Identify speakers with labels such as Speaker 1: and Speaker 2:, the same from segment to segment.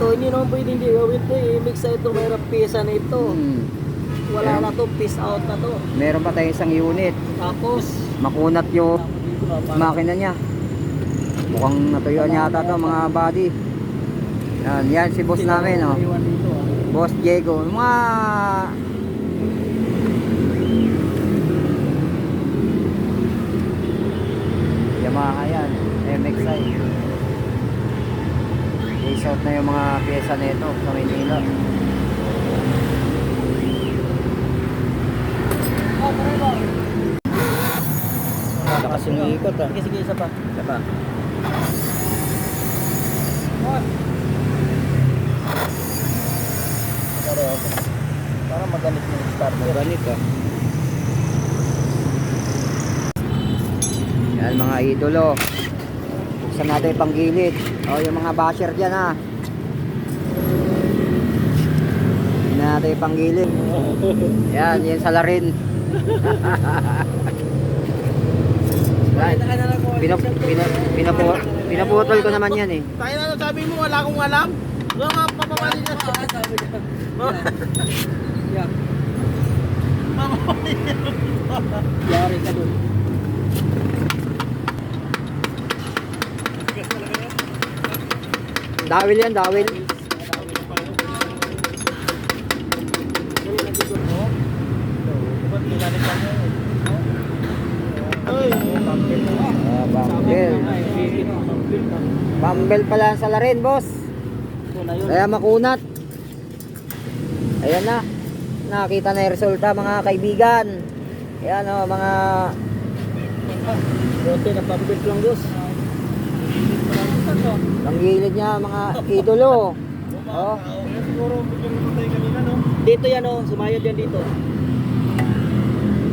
Speaker 1: ito, hindi naman pwede hindi gawin ito eh. Mix ito, mayroong pisa na ito. Wala na to, piece out na to.
Speaker 2: Meron pa tayong isang unit.
Speaker 1: Tapos,
Speaker 2: Makunat yung makina niya. Mukhang natuyuan yata to mga body. Yan si boss namin, oh. Boss Diego. Mga Yamaha yan, MXI. Case out na yung mga pyesa nito sa Maynila. Lakas yung ikot, ah.
Speaker 1: sige, isa pa.
Speaker 2: Isa pa.
Speaker 1: Para maganit yung start.
Speaker 2: Ganit, ah. Yan mga idolo. Buksan natin yung panggilid. O yung mga basher dyan, ha. Tingnan natin yung panggilid. Yan salarin. Pinaputol ko naman yan eh.
Speaker 1: Tayo na sabi mo, wala akong alam. Wala mga papapanin niya. Sabi niya. Yari ka dun.
Speaker 2: Dawil yan, dawil. Bambel. Bambel pala sa larin, boss. Kaya makunat. Ayan na. Nakita na yung resulta, mga kaibigan. Ayan o, mga
Speaker 1: Bote na bambel lang, boss.
Speaker 2: panggilid niya, mga idolo. Oh.
Speaker 1: Dito yan o, sumayad yan dito.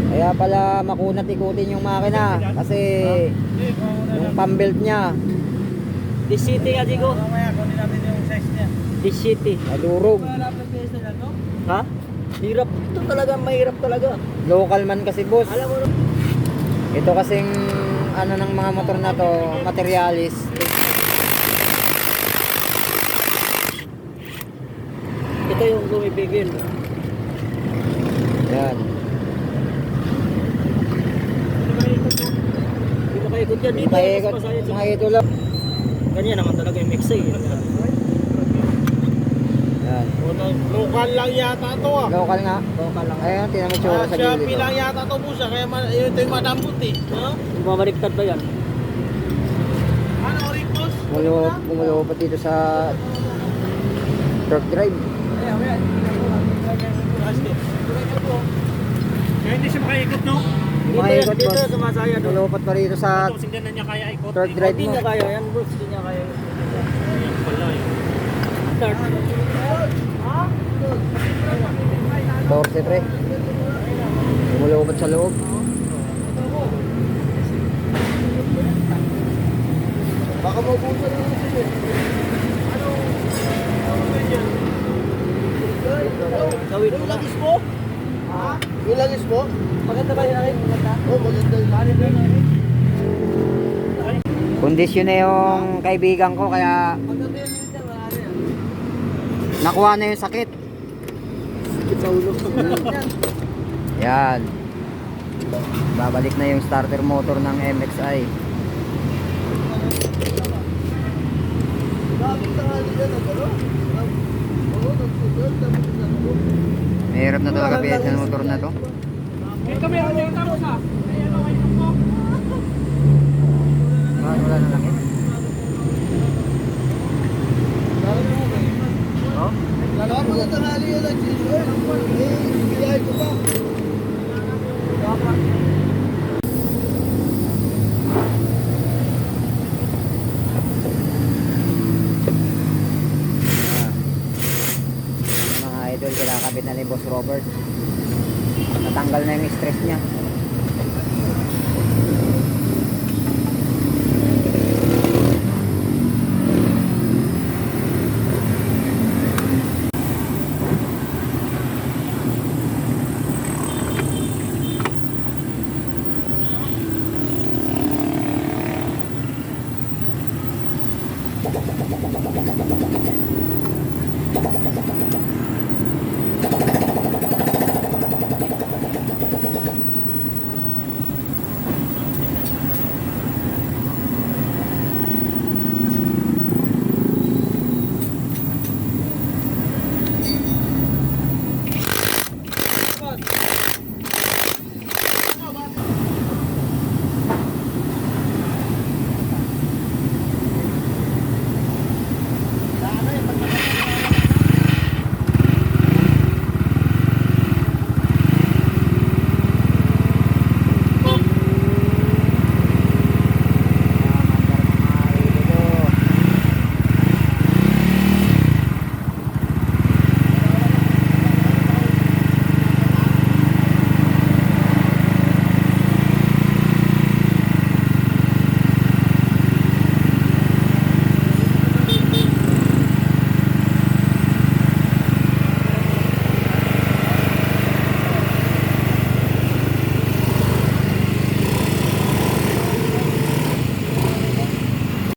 Speaker 2: Kaya pala makunat ikutin yung makina kasi yung pambelt niya
Speaker 1: This city nga, Jigo.
Speaker 3: Mamaya, kunin natin yung size niya.
Speaker 1: This city.
Speaker 2: nadurog.
Speaker 1: Ha? Hirap. Ito talaga, mahirap talaga.
Speaker 2: Local man kasi, boss.
Speaker 1: Alam mo,
Speaker 2: Ito kasing ano ng mga motor na to, materialis.
Speaker 1: ito yung lumipigil.
Speaker 2: Yan.
Speaker 1: Hindi mo kaikot yan. Dito,
Speaker 2: Paikot
Speaker 1: mas masaya
Speaker 2: mga
Speaker 1: siya.
Speaker 2: idolo.
Speaker 1: Ganyan naman talaga yung mix eh.
Speaker 2: Yan.
Speaker 3: Local lang yata to ah.
Speaker 2: Local nga.
Speaker 1: Local lang.
Speaker 2: Ayun, tinan mo tsura sa
Speaker 3: Shopee
Speaker 2: gilid.
Speaker 3: lang yata to po siya. Kaya ito yung madambot eh. No?
Speaker 1: Bumabaliktad ba yan?
Speaker 3: Ano, Oricos?
Speaker 2: Pumulupot dito sa truck drive.
Speaker 3: Kaya hindi siya makaikot, no?
Speaker 1: Dito,
Speaker 2: Maikot,
Speaker 1: dito,
Speaker 2: boss.
Speaker 1: sumasaya doon.
Speaker 2: Pumulupot pa rito sa
Speaker 3: Ito, hindi na niya kaya ikot.
Speaker 2: truck drive
Speaker 1: Hindi
Speaker 2: mo.
Speaker 1: niya kaya yan, boss. Hindi niya kaya.
Speaker 3: Ayan pala eh.
Speaker 1: Start.
Speaker 2: 43. Pumulupot sa loob.
Speaker 1: Baka maubusan na yung sila. Gawin mo na.
Speaker 3: Ilagis mo?
Speaker 1: Ha?
Speaker 3: Ilagis mo?
Speaker 1: Maganda ba yun? Maganda?
Speaker 3: Oo, maganda yun.
Speaker 2: Kondisyon na yung kaibigan ko kaya
Speaker 1: Maganda yun.
Speaker 2: nakuha na yung sakit.
Speaker 1: Sa ulo.
Speaker 2: Yan. Babalik na yung starter motor ng MXI. Mahirap na talaga piyesa ng motor na to.
Speaker 3: Ito meron niya yung tapos ah. Ayan o, kayo po.
Speaker 2: Wala na lang eh. Oh?
Speaker 3: Lalo na tangali yun ang sisyo. Biyay ko pa.
Speaker 2: Mga idol, kinakabit na ni Boss Robert. Natanggal na yung stress niya.